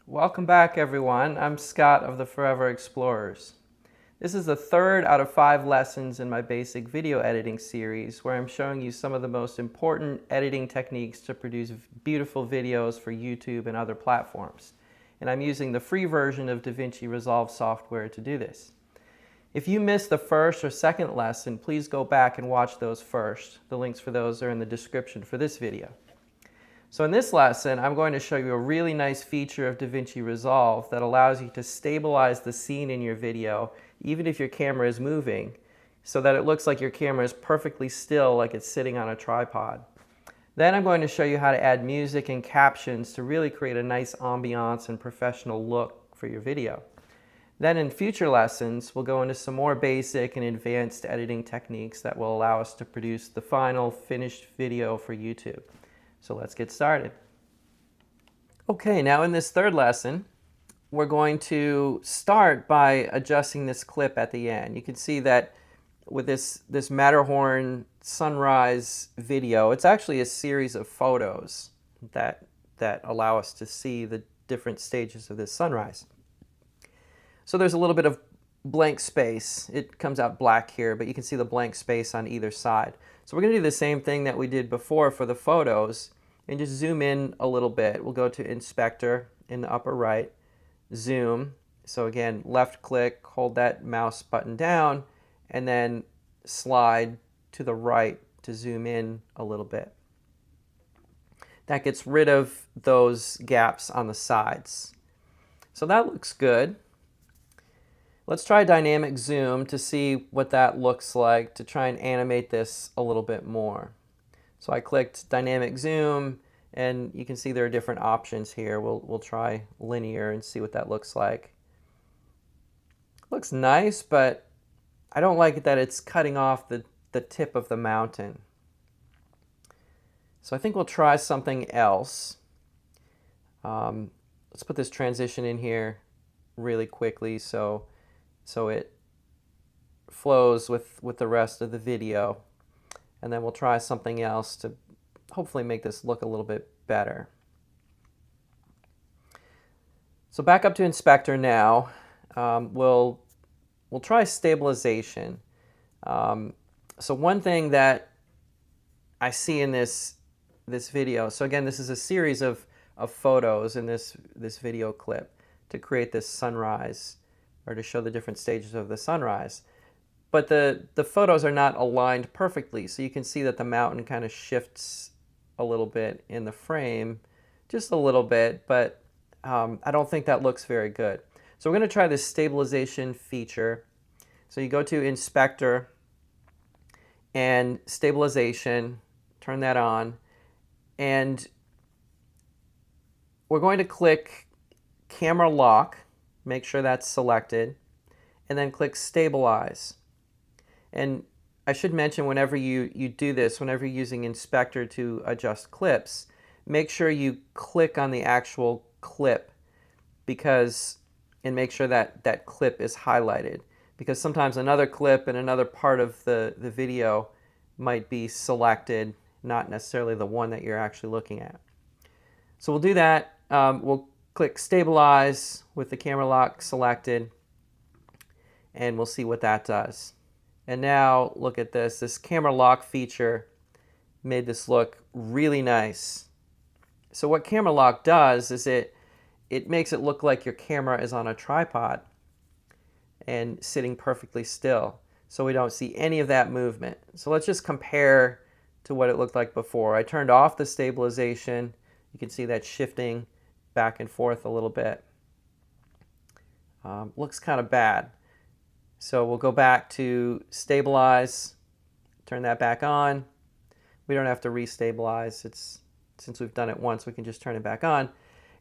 Welcome back, everyone. I'm Scott of the Forever Explorers. This is the third out of 5 lessons in my basic video editing series where I'm showing you some of the most important editing techniques to produce beautiful videos for YouTube and other platforms. And I'm using the free version of DaVinci Resolve software to do this. If you missed the first or second lesson, please go back and watch those first. The links for those are in the description for this video. So in this lesson, I'm going to show you a really nice feature of DaVinci Resolve that allows you to stabilize the scene in your video, even if your camera is moving, so that it looks like your camera is perfectly still, like it's sitting on a tripod. Then I'm going to show you how to add music and captions to really create a nice ambiance and professional look for your video. Then in future lessons, we'll go into some more basic and advanced editing techniques that will allow us to produce the final finished video for YouTube. So let's get started. Okay, now in this third lesson, we're going to start by adjusting this clip at the end. You can see that with this Matterhorn sunrise video, it's actually a series of photos that allow us to see the different stages of this sunrise. So there's a little bit of blank space. It comes out black here, but you can see the blank space on either side. So we're going to do the same thing that we did before for the photos and just zoom in a little bit. We'll go to Inspector in the upper right, zoom. So again, left click, hold that mouse button down, and then slide to the right to zoom in a little bit. That gets rid of those gaps on the sides. So that looks good. Let's try dynamic zoom to see what that looks like to try and animate this a little bit more. So I clicked dynamic zoom and you can see there are different options here. We'll try linear and see what that looks like. Looks nice, but I don't like it that it's cutting off the tip of the mountain. So I think we'll try something else. Let's put this transition in here really quickly so it flows with the rest of the video. And then we'll try something else to hopefully make this look a little bit better. So back up to Inspector now. We'll try stabilization. So one thing that I see in this video, so again, this is a series of photos in this video clip to create this sunrise, or to show the different stages of the sunrise. But the photos are not aligned perfectly, so you can see that the mountain kind of shifts a little bit in the frame, just a little bit, but I don't think that looks very good. So we're going to try this stabilization feature. So you go to Inspector and Stabilization, turn that on, and we're going to click Camera Lock, make sure that's selected, and then click Stabilize. And I should mention, whenever you do this, whenever you're using Inspector to adjust clips, make sure you click on the actual clip and make sure that clip is highlighted. Because sometimes another clip and another part of the video might be selected, not necessarily the one that you're actually looking at. So we'll do that. We'll click Stabilize with the camera lock selected, and we'll see what that does. And now look at this. This camera lock feature made this look really nice. So what camera lock does is it makes it look like your camera is on a tripod and sitting perfectly still, so we don't see any of that movement. So let's just compare to what it looked like before. I turned off the stabilization. You can see that shifting back and forth a little bit. Looks kind of bad. So we'll go back to Stabilize, turn that back on. We don't have to restabilize. Since we've done it once, we can just turn it back on.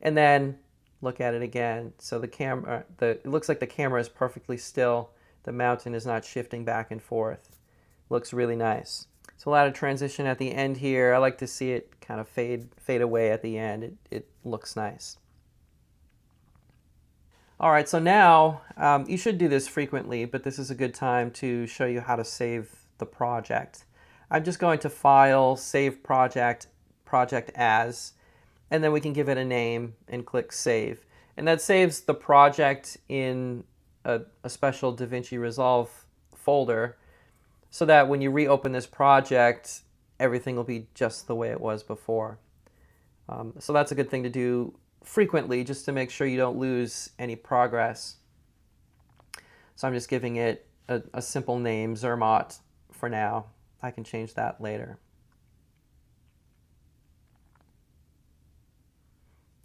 And then look at it again. So it looks like the camera is perfectly still. The mountain is not shifting back and forth. Looks really nice. So a lot of transition at the end here. I like to see it kind of fade away at the end. It looks nice. All right, so now you should do this frequently, but this is a good time to show you how to save the project. I'm just going to File, Save Project, Project As, and then we can give it a name and click Save. And that saves the project in a special DaVinci Resolve folder so that when you reopen this project, everything will be just the way it was before. So that's a good thing to do frequently, just to make sure you don't lose any progress. So I'm just giving it a simple name, Zermatt, for now. I can change that later.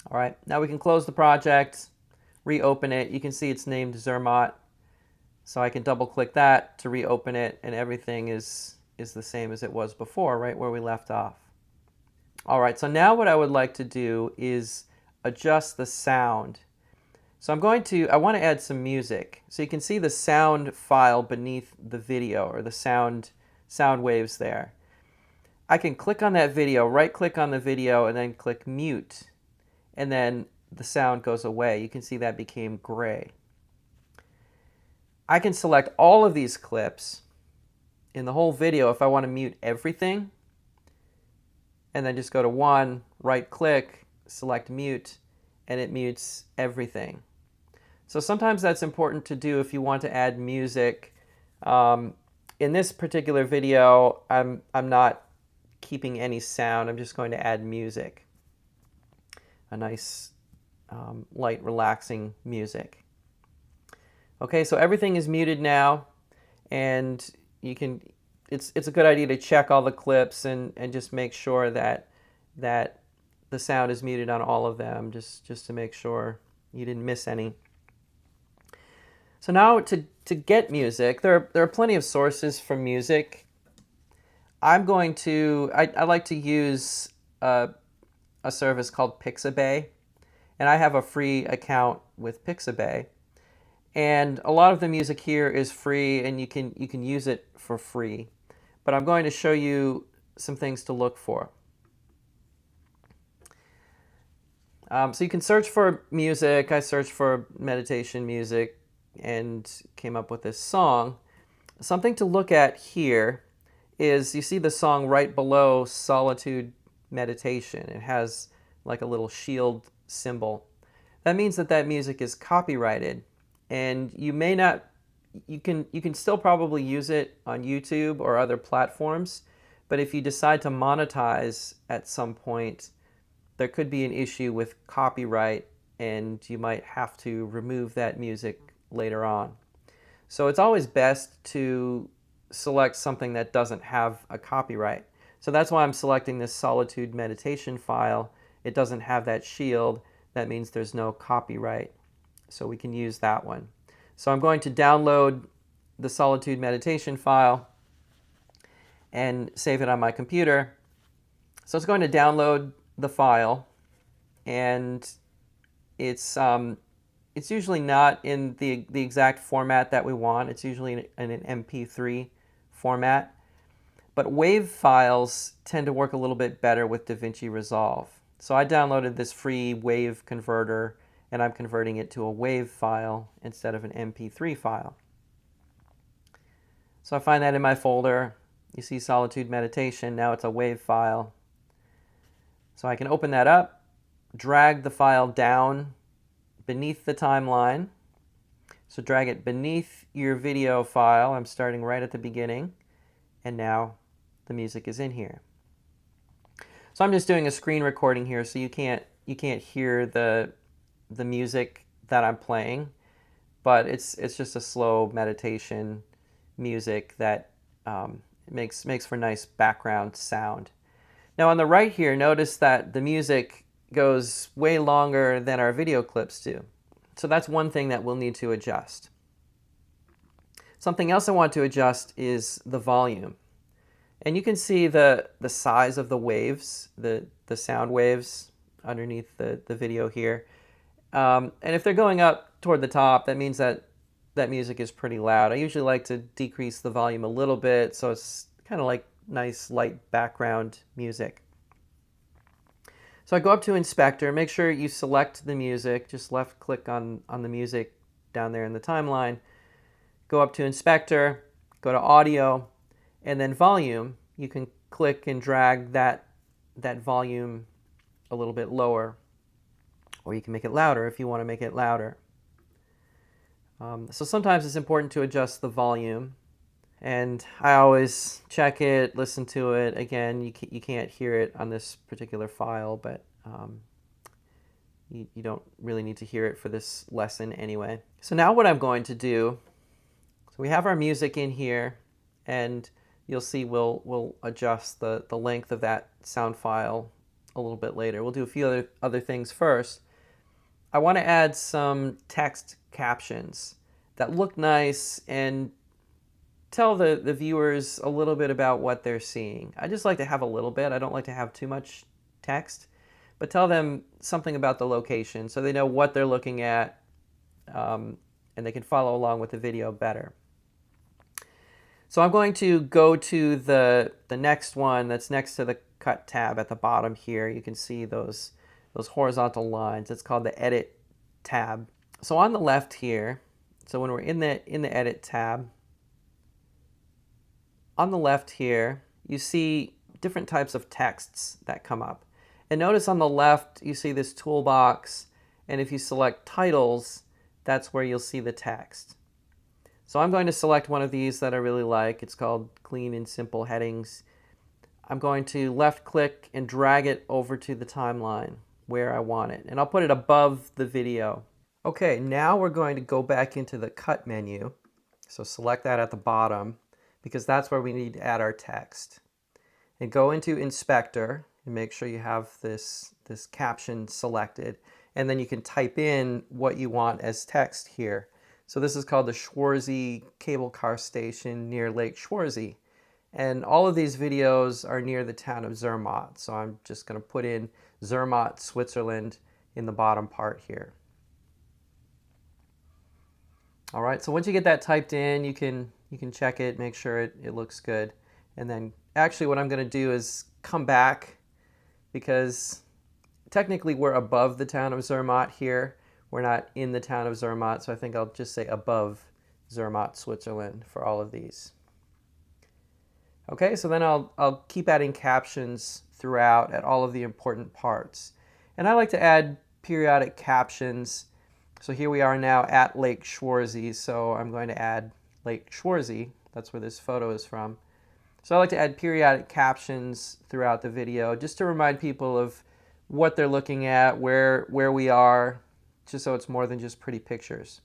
All right, now we can close the project, reopen it. You can see it's named Zermatt. So I can double click that to reopen it, and everything is the same as it was before, right where we left off. All right, so now what I would like to do is adjust the sound. So I want to add some music. So you can see the sound file beneath the video, or the sound waves there. I can click on that video, right click on the video, and then click mute. And then the sound goes away. You can see that became gray. I can select all of these clips in the whole video if I want to mute everything, and then just go to one, right click, select mute, and it mutes everything. So sometimes that's important to do if you want to add music. In this particular video, I'm not keeping any sound. I'm just going to add music. A nice, light, relaxing music. Okay, so everything is muted now, and you can. It's a good idea to check all the clips and just make sure that the sound is muted on all of them, just to make sure you didn't miss any. So now to get music, there are plenty of sources for music. I like to use a service called Pixabay, and I have a free account with Pixabay. And a lot of the music here is free, and you can use it for free. But I'm going to show you some things to look for. So you can search for music. I searched for meditation music and came up with this song. Something to look at here is you see the song right below Solitude Meditation. It has like a little shield symbol. That means that music is copyrighted, and you can still probably use it on YouTube or other platforms, but if you decide to monetize at some point, there could be an issue with copyright, and you might have to remove that music later on. So it's always best to select something that doesn't have a copyright. So that's why I'm selecting this Solitude Meditation file. It doesn't have that shield. That means there's no copyright. So we can use that one. So I'm going to download the Solitude Meditation file and save it on my computer. So it's going to download the file, and it's usually not in the exact format that we want. It's usually in an MP3 format. But WAV files tend to work a little bit better with DaVinci Resolve. So I downloaded this free WAV converter, and I'm converting it to a WAV file instead of an MP3 file. So I find that in my folder. You see Solitude Meditation. Now it's a WAV file. So I can open that up, drag the file down beneath the timeline. So drag it beneath your video file. I'm starting right at the beginning, and now the music is in here. So I'm just doing a screen recording here, so you can't hear the music that I'm playing, but it's just a slow meditation music that makes for nice background sound. Now on the right here, notice that the music goes way longer than our video clips do. So that's one thing that we'll need to adjust. Something else I want to adjust is the volume. And you can see the size of the waves, the sound waves underneath the video here. And if they're going up toward the top, that means that music is pretty loud. I usually like to decrease the volume a little bit, so it's kind of like nice light background music. So I go up to Inspector, make sure you select the music, just left click on the music down there in the timeline. Go up to Inspector, go to Audio, and then Volume. You can click and drag that volume a little bit lower. or you can make it louder if you want to make it louder. So sometimes it's important to adjust the volume, and I always check it, listen to it. Again, you can't hear it on this particular file, but you don't really need to hear it for this lesson anyway. So now what I'm going to do, so we have our music in here, and you'll see we'll adjust the length of that sound file a little bit later. We'll do a few other things first. I want to add some text captions that look nice and tell the viewers a little bit about what they're seeing. I just like to have a little bit. I don't like to have too much text, but tell them something about the location so they know what they're looking at, and they can follow along with the video better. So I'm going to go to the next one that's next to the cut tab at the bottom here. You can see those horizontal lines. It's called the edit tab. So on the left here, so when we're in the edit tab, on the left here, you see different types of texts that come up. And notice on the left, you see this toolbox, and if you select titles, that's where you'll see the text. So I'm going to select one of these that I really like. It's called Clean and Simple Headings. I'm going to left click and drag it over to the timeline where I want it. And I'll put it above the video. Okay, now we're going to go back into the cut menu. So select that at the bottom, because that's where we need to add our text. And go into Inspector and make sure you have this caption selected. And then you can type in what you want as text here. So this is called the Schwarzy Cable Car Station near Lake Schwarzy. And all of these videos are near the town of Zermatt. So I'm just going to put in Zermatt, Switzerland in the bottom part here. All right, so once you get that typed in, you can check it, make sure it looks good. And then actually what I'm going to do is come back, because technically we're above the town of Zermatt here. We're not in the town of Zermatt, so I think I'll just say above Zermatt, Switzerland for all of these. Okay, so then I'll keep adding captions throughout at all of the important parts. And I like to add periodic captions. So here we are now at Lake Schwarzy, so I'm going to add Lake Schwarzy. That's where this photo is from. So I like to add periodic captions throughout the video just to remind people of what they're looking at, where we are, just so it's more than just pretty pictures.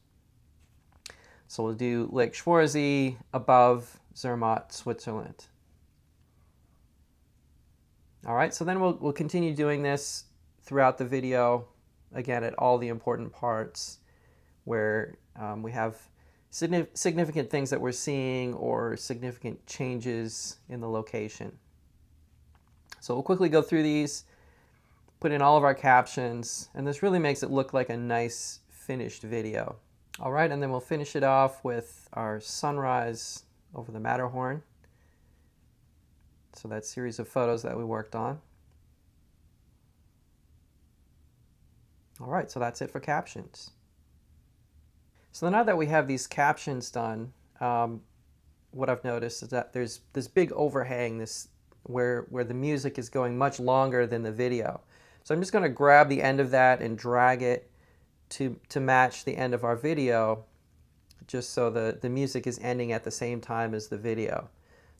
So we'll do Lake Schwarzy above Zermatt, Switzerland. All right, so then we'll continue doing this throughout the video, again at all the important parts where we have significant things that we're seeing or significant changes in the location. So we'll quickly go through these, put in all of our captions, and this really makes it look like a nice finished video. All right, and then we'll finish it off with our sunrise over the Matterhorn. So that series of photos that we worked on. All right, so that's it for captions. So now that we have these captions done, what I've noticed is that there's this big overhang, where the music is going much longer than the video. So I'm just going to grab the end of that and drag it to match the end of our video, just so the music is ending at the same time as the video.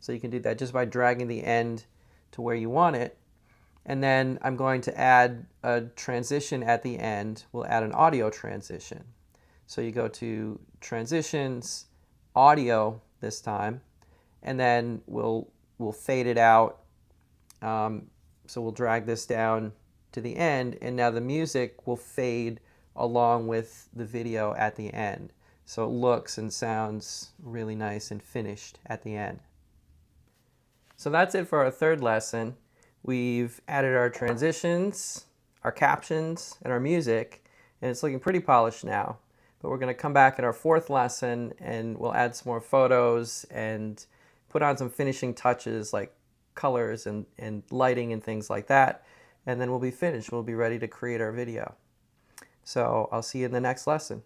So you can do that just by dragging the end to where you want it. And then I'm going to add a transition at the end. We'll add an audio transition. So you go to Transitions, Audio this time, and then we'll fade it out. So we'll drag this down to the end, and now the music will fade along with the video at the end. So it looks and sounds really nice and finished at the end. So that's it for our third lesson. We've added our transitions, our captions, and our music, and it's looking pretty polished now. But we're going to come back in our fourth lesson and we'll add some more photos and put on some finishing touches like colors and lighting and things like that. And then we'll be finished. We'll be ready to create our video. So I'll see you in the next lesson.